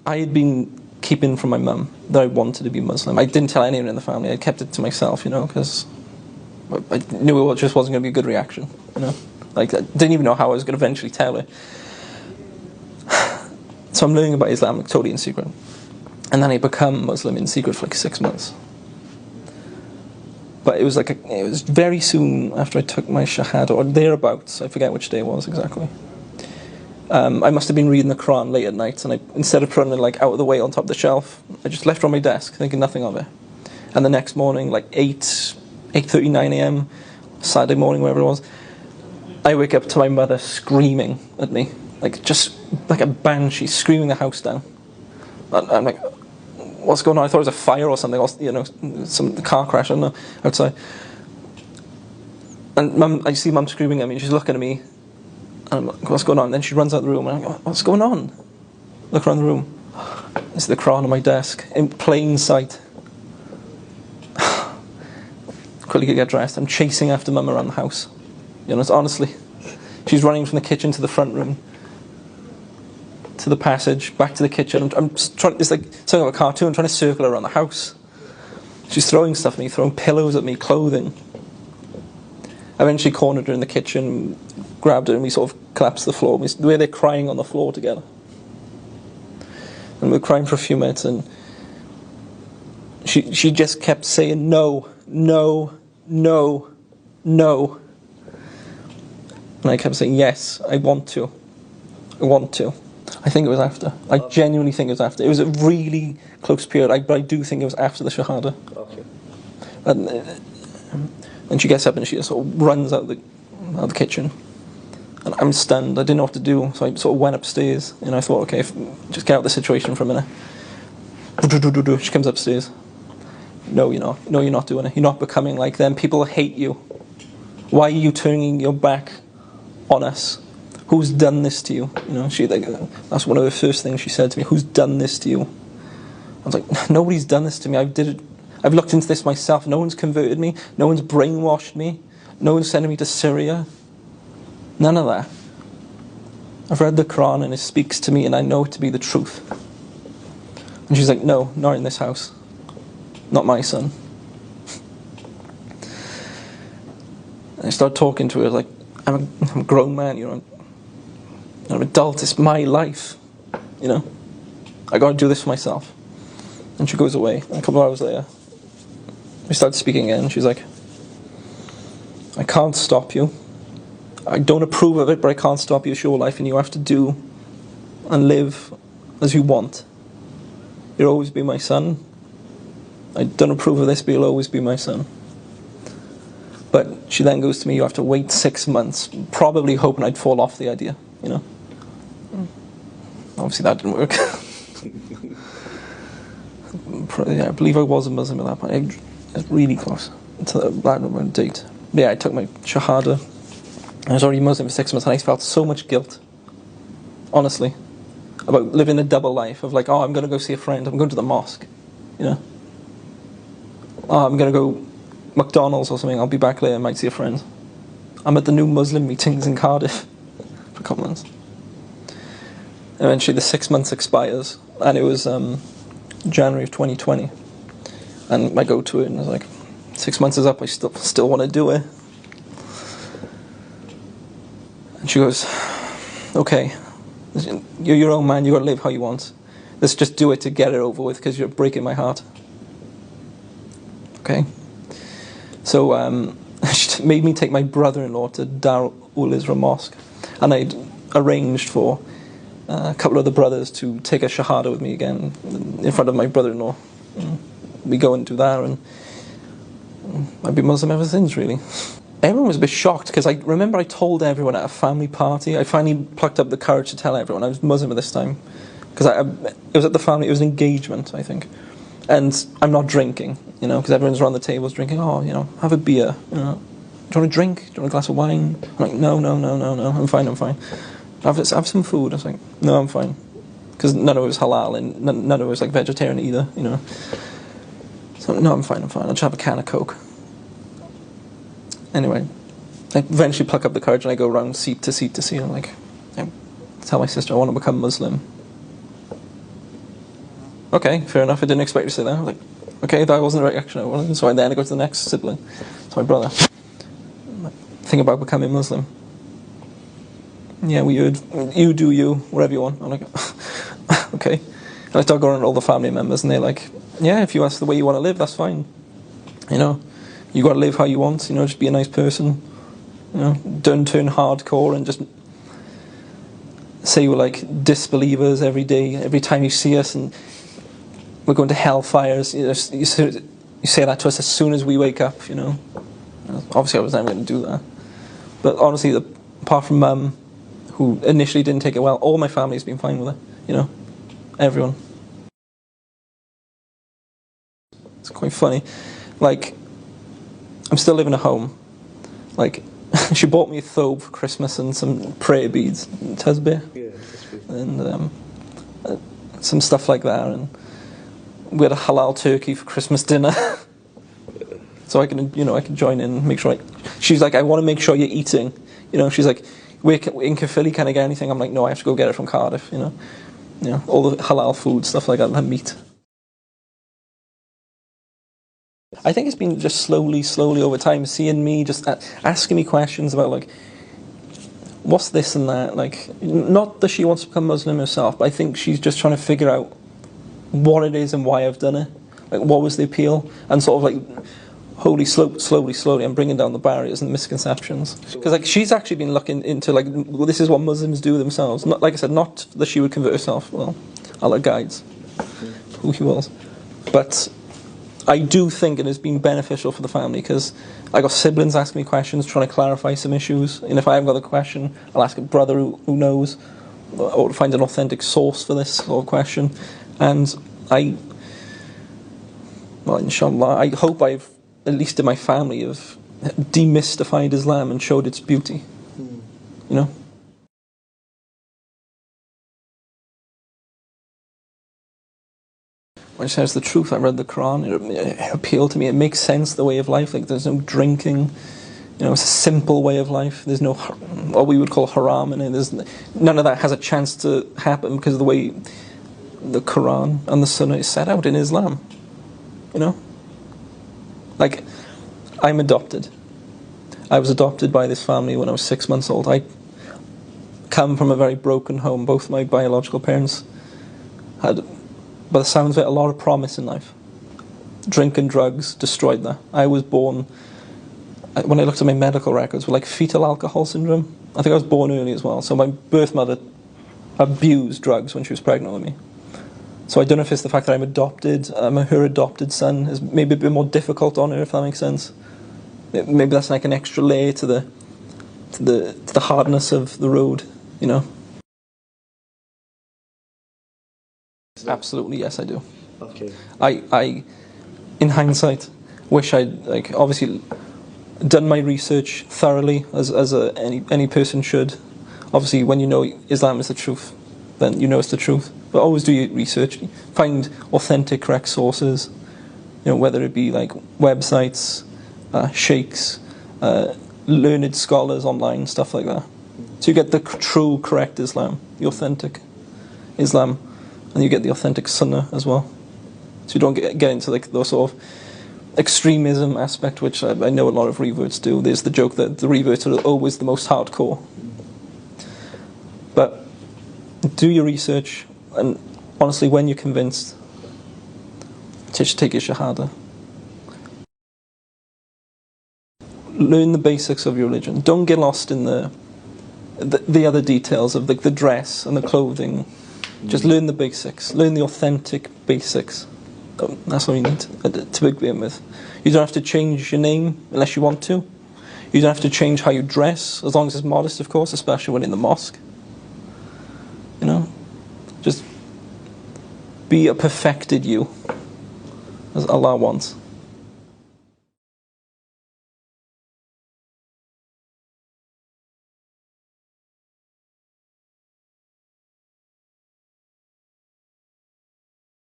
I had been keeping from my mum that I wanted to be Muslim. I didn't tell anyone in the family. I kept it to myself, because I knew it just wasn't going to be a good reaction, Like, I didn't even know how I was going to eventually tell her. So I'm learning about Islam totally in secret. And then I become Muslim in secret for like 6 months. But it was it was very soon after I took my Shahada, or thereabouts. I forget which day it was exactly. I must have been reading the Quran late at night, and instead of putting it out of the way on top of the shelf, I just left it on my desk, thinking nothing of it. And the next morning, 8:30, 9 a.m, Saturday morning, wherever it was, I wake up to my mother screaming at me, just like a banshee, screaming the house down. And I'm like, what's going on? I thought it was a fire or something, some car crash, I don't know, outside. And I see Mum screaming at me, and she's looking at me, and I'm like, what's going on? And then she runs out the room, and I go, what's going on? Look around the room. It's the Quran on my desk, in plain sight. Quickly get dressed. I'm chasing after Mum around the house. Honestly. She's running from the kitchen to the front room, to the passage, back to the kitchen. I'm trying, it's like something like a cartoon, trying to circle around the house. She's throwing stuff at me, throwing pillows at me, clothing. I eventually cornered her in the kitchen, grabbed her, and we sort of collapsed to the floor. The way they're crying on the floor together. And we were crying for a few minutes, and she just kept saying no, no, no, no. And I kept saying, yes, I want to. I want to. I think it was after. I genuinely think it was after. It was a really close period, but I do think it was after the Shahada. Okay. And she gets up and she just sort of runs out of the kitchen. And I'm stunned. I didn't know what to do, so I sort of went upstairs. I thought, okay, just get out of the situation for a minute. She comes upstairs. No, you're not. No, you're not doing it. You're not becoming like them. People hate you. Why are you turning your back on us? Who's done this to you? That's one of the first things she said to me. Who's done this to you? I was like, nobody's done this to me. I've looked into this myself. No one's converted me. No one's brainwashed me. No one's sending me to Syria. None of that. I've read the Quran and it speaks to me and I know it to be the truth. And she's like, no, not in this house. Not my son. And I started talking to her like, I'm a grown man, I'm an adult, it's my life, I gotta do this for myself. And she goes away, and a couple of hours later, we started speaking again, and she's like, I can't stop you. I don't approve of it, but I can't stop you. It's your life, and you have to do and live as you want. You'll always be my son. I don't approve of this, but you'll always be my son. But she then goes to me, you have to wait 6 months, probably hoping I'd fall off the idea, Obviously that didn't work. I believe I was a Muslim at that point. I was really close to that date. Yeah, I took my Shahada. I was already Muslim for 6 months and I felt so much guilt, honestly, about living a double life of I'm going to go see a friend, I'm going to the mosque, I'm going to go McDonald's or something, I'll be back later, I might see a friend. I'm at the new Muslim meetings in Cardiff for a couple months. Eventually the 6 months expires, and it was January of 2020. And I go to it and I was like, 6 months is up, I still want to do it. And she goes, okay, you're your own man, you got to live how you want. Let's just do it to get it over with, because you're breaking my heart. Okay? So she made me take my brother-in-law to Dar ul-Isra Mosque, and I'd arranged for a couple of the brothers to take a Shahada with me again in front of my brother-in-law. We go and do that, and I've been Muslim ever since, really. Everyone was a bit shocked, because I remember I told everyone at a family party. I finally plucked up the courage to tell everyone I was Muslim at this time, because it was at the family, it was an engagement, I think. And I'm not drinking, because everyone's around the tables drinking. Have a beer. Do you want a drink? Do you want a glass of wine? I'm like, no, I'm fine. Have some food. I was like, no, I'm fine. Because none of it was halal, and none of it was vegetarian either, So, no, I'm fine. I'll just have a can of Coke. Anyway, I eventually pluck up the courage and I go around seat to seat. I'm like, I tell my sister I want to become Muslim. Okay, fair enough. I didn't expect you to say that. I was like, okay, that wasn't the reaction I wanted. So then I go to the next sibling. It's my brother. Think about becoming Muslim. Yeah, we heard, you do you, whatever you want. I'm like, okay. And I start going around all the family members, and they're like, yeah, if that's the way you want to live, that's fine. You know, you got to live how you want. You know, just be a nice person. You know, don't turn hardcore and just say we're like disbelievers every day, every time you see us, and we're going to hellfires. You say that to us as soon as we wake up. You know, obviously I was never going to do that. But honestly, apart from Mum, who initially didn't take it well, all my family's been fine with it. You know, everyone. It's quite funny. Like, I'm still living at home. Like, she bought me a thobe for Christmas and some prayer beads, tasbih, and some stuff like that. And we had a halal turkey for Christmas dinner, so I can, I can join in and make sure. She's like, I want to make sure you're eating. You know, she's like, in Caerphilly, can I get anything? I'm like, no, I have to go get it from Cardiff. You know, all the halal food, stuff like that, and meat. I think it's been just slowly over time, seeing me just asking me questions about, like, what's this and that. Like, not that she wants to become Muslim herself, but I think she's just trying to figure out what it is and why I've done it. Like, what was the appeal? And sort of like, slowly, I'm bringing down the barriers and the misconceptions. Because, like, she's actually been looking into, like, well, this is what Muslims do themselves. Not, like I said, not that she would convert herself. Well, Allah guides who he wills. But I do think it has been beneficial for the family, because I got siblings asking me questions, trying to clarify some issues, and if I haven't got a question, I'll ask a brother who knows, or find an authentic source for this sort of question. And inshallah, I hope I've, at least in my family, have demystified Islam and showed its beauty. You know? When she says the truth, I read the Quran, it appealed to me. It makes sense, the way of life. Like, there's no drinking, it's a simple way of life. There's no what we would call haram in it. There's none of that has a chance to happen because of the way the Quran and the Sunnah is set out in Islam. You know, like, I'm adopted. I was adopted by this family when I was 6 months old. I come from a very broken home. Both my biological parents had, by the sounds of it, a lot of promise in life. Drink and drugs destroyed that. I was born, when I looked at my medical records, with like fetal alcohol syndrome. I think I was born early as well. So my birth mother abused drugs when she was pregnant with me. So I don't know if it's the fact that I'm adopted, her adopted son is maybe a bit more difficult on her, if that makes sense. Maybe that's like an extra layer to the hardness of the road, you know. Absolutely, yes, I do. Okay. I, in hindsight, wish I'd, like, obviously done my research thoroughly, as any person should. Obviously, when you know Islam is the truth, then you know it's the truth. But always do your research. Find authentic, correct sources. Whether it be like websites, sheikhs, learned scholars online, stuff like that. So you get the true, correct Islam, the authentic Islam. And you get the authentic Sunnah as well. So you don't get into like the sort of extremism aspect, which I know a lot of reverts do. There's the joke that the reverts are always the most hardcore. But do your research, and honestly, when you're convinced, take your Shahada. Learn the basics of your religion. Don't get lost in the other details of the dress and the clothing. Just learn the basics. Learn the authentic basics. That's all you need to begin with. You don't have to change your name unless you want to. You don't have to change how you dress, as long as it's modest, of course, especially when in the mosque. Just be a perfected you, as Allah wants.